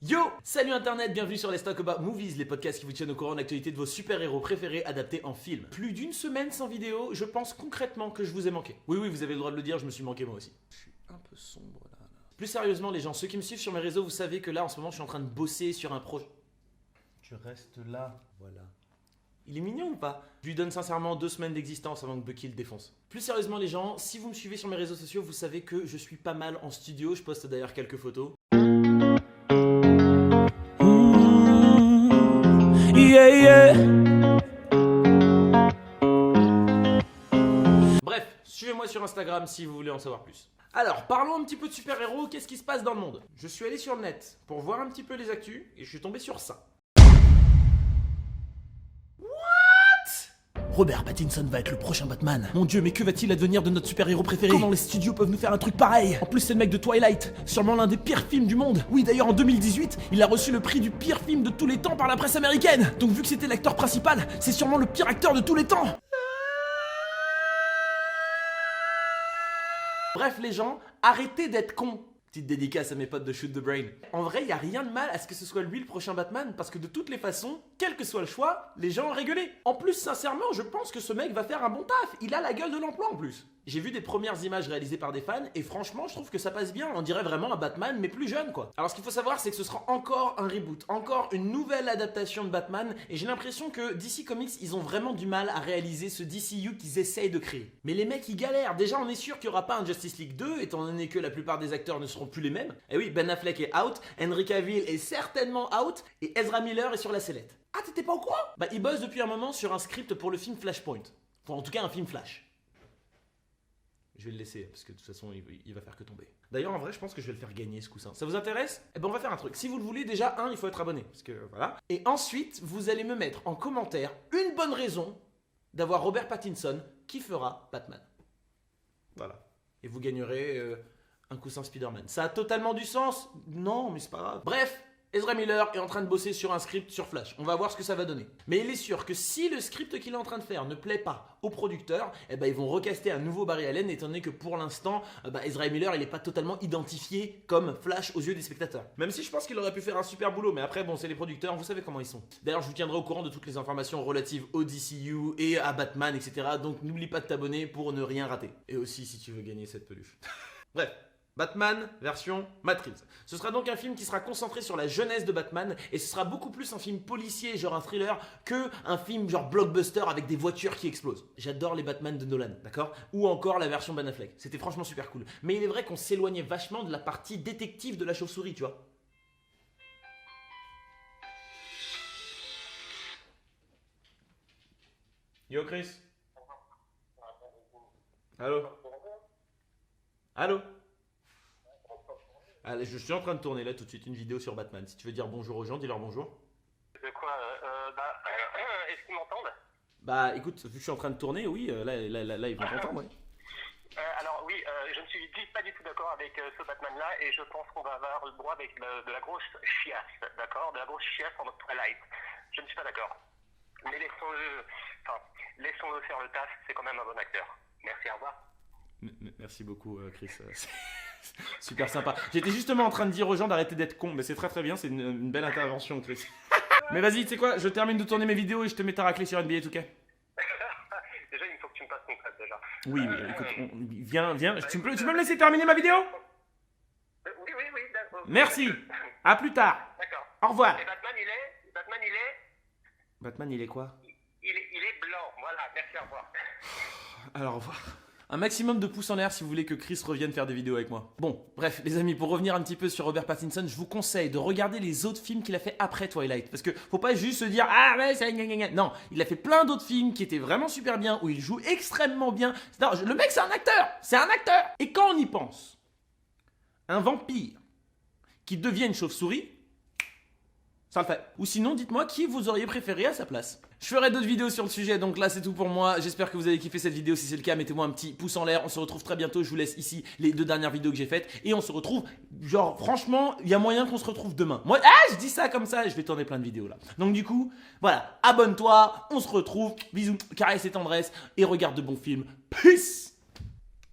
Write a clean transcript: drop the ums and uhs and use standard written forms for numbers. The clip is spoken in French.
Yo! Salut internet, bienvenue sur les Talk About Movies, les podcasts qui vous tiennent au courant de l'actualité de vos super-héros préférés adaptés en film. Plus d'une semaine sans vidéo, je pense concrètement que je vous ai manqué. Oui, vous avez le droit de le dire, je me suis manqué moi aussi. Je suis un peu sombre là. Plus sérieusement les gens, ceux qui me suivent sur mes réseaux, vous savez que là en ce moment je suis en train de bosser sur un projet. Je reste là, voilà. Il est mignon ou pas? Je lui donne sincèrement 2 semaines d'existence avant que Bucky le défonce. Plus sérieusement les gens, si vous me suivez sur mes réseaux sociaux, vous savez que je suis pas mal en studio, je poste d'ailleurs quelques photos. Bref, suivez-moi sur Instagram si vous voulez en savoir plus. Alors, parlons un petit peu de super-héros, qu'est-ce qui se passe dans le monde? Je suis allé sur le net pour voir un petit peu les actus et je suis tombé sur ça. Robert Pattinson va être le prochain Batman. Mon dieu, mais que va-t-il advenir de notre super-héros préféré? Comment les studios peuvent nous faire un truc pareil? En plus, c'est le mec de Twilight, sûrement l'un des pires films du monde. Oui, d'ailleurs, en 2018, il a reçu le prix du pire film de tous les temps par la presse américaine. Donc, vu que c'était l'acteur principal, c'est sûrement le pire acteur de tous les temps. Bref, les gens, arrêtez d'être cons. Petite dédicace à mes potes de Shoot the Brain. En vrai, y a rien de mal à ce que ce soit lui le prochain Batman, parce que de toutes les façons, quel que soit le choix, les gens ont rigolé. En plus, sincèrement, je pense que ce mec va faire un bon taf. Il a la gueule de l'emploi en plus. J'ai vu des premières images réalisées par des fans, et franchement, je trouve que ça passe bien. On dirait vraiment un Batman, mais plus jeune, quoi. Alors, ce qu'il faut savoir, c'est que ce sera encore un reboot, encore une nouvelle adaptation de Batman, et j'ai l'impression que DC Comics, ils ont vraiment du mal à réaliser ce DCU qu'ils essayent de créer. Mais les mecs, ils galèrent. Déjà, on est sûr qu'il n'y aura pas un Justice League 2, étant donné que la plupart des acteurs ne seront plus les mêmes. Et oui, Ben Affleck est out, Henry Cavill est certainement out, et Ezra Miller est sur la sellette. Ah, t'étais pas au courant? Bah, il bosse depuis un moment sur un script pour le film Flashpoint. Enfin, en tout cas, un film Flash. Je vais le laisser, parce que de toute façon, il va faire que tomber. D'ailleurs, en vrai, je pense que je vais le faire gagner ce coussin. Ça vous intéresse? Eh ben, on va faire un truc. Si vous le voulez, déjà, il faut être abonné. Parce que, voilà. Et ensuite, vous allez me mettre en commentaire une bonne raison d'avoir Robert Pattinson qui fera Batman. Voilà. Et vous gagnerez un coussin Spider-Man. Ça a totalement du sens? Non, mais c'est pas grave. Bref, Ezra Miller est en train de bosser sur un script sur Flash. On va voir ce que ça va donner. Mais il est sûr que si le script qu'il est en train de faire ne plaît pas aux producteurs, eh ben ils vont recaster un nouveau Barry Allen, étant donné que pour l'instant, Ezra Miller il n'est pas totalement identifié comme Flash aux yeux des spectateurs. Même si je pense qu'il aurait pu faire un super boulot, mais après bon, c'est les producteurs, vous savez comment ils sont. D'ailleurs, je vous tiendrai au courant de toutes les informations relatives au DCU et à Batman, etc. Donc n'oublie pas de t'abonner pour ne rien rater. Et aussi si tu veux gagner cette peluche. Bref. Batman version Matt Reeves. Ce sera donc un film qui sera concentré sur la jeunesse de Batman et ce sera beaucoup plus un film policier, genre un thriller, que un film genre blockbuster avec des voitures qui explosent. J'adore les Batman de Nolan, d'accord? Ou encore la version Ben Affleck. C'était franchement super cool. Mais il est vrai qu'on s'éloignait vachement de la partie détective de la chauve-souris, tu vois. Yo Chris. Allô? Allô? Allez, je suis en train de tourner là tout de suite une vidéo sur Batman. Si tu veux dire bonjour aux gens, dis-leur bonjour. De quoi est-ce qu'ils m'entendent? Bah écoute, vu que je suis en train de tourner, oui, là ils vont t'entendre, ouais. Alors oui, je ne suis pas du tout d'accord avec ce Batman-là et je pense qu'on va avoir le droit avec de la grosse chiasse, d'accord? De la grosse chiasse en mode Twilight. Je ne suis pas d'accord. Mais laissons-le faire le taf, c'est quand même un bon acteur. Merci, au revoir. Merci beaucoup Chris, super sympa. J'étais justement en train de dire aux gens d'arrêter d'être cons, mais c'est très bien, c'est une belle intervention Chris. Mais vas-y, tu sais quoi, je termine de tourner mes vidéos et je te mets ta raclée sur NBA 2K. Déjà, il faut que tu me passes ton crêpe déjà. Oui, écoute, viens, tu peux me laisser terminer ma vidéo? Oui, d'accord. Merci, à plus tard. D'accord. Au revoir. Et Batman, Batman, il est quoi? il est blanc, voilà, merci, au revoir. Alors, au revoir. Un maximum de pouces en l'air si vous voulez que Chris revienne faire des vidéos avec moi. Bon, bref, les amis, pour revenir un petit peu sur Robert Pattinson, je vous conseille de regarder les autres films qu'il a fait après Twilight. Parce que faut pas juste se dire « Ah ouais, c'est gna. Non, il a fait plein d'autres films qui étaient vraiment super bien, où il joue extrêmement bien. Non, le mec, c'est un acteur. C'est un acteur. Et quand on y pense, un vampire qui devient une chauve-souris, ça le fait. Ou sinon, dites-moi qui vous auriez préféré à sa place. Je ferai d'autres vidéos sur le sujet, donc là c'est tout pour moi. J'espère que vous avez kiffé cette vidéo. Si c'est le cas, mettez-moi un petit pouce en l'air. On se retrouve très bientôt. Je vous laisse ici les 2 dernières vidéos que j'ai faites. Et on se retrouve, genre franchement, il y a moyen qu'on se retrouve demain. Moi, je dis ça comme ça et je vais tourner plein de vidéos là. Donc du coup, voilà, abonne-toi. On se retrouve. Bisous, caresse et tendresse. Et regarde de bons films. Peace!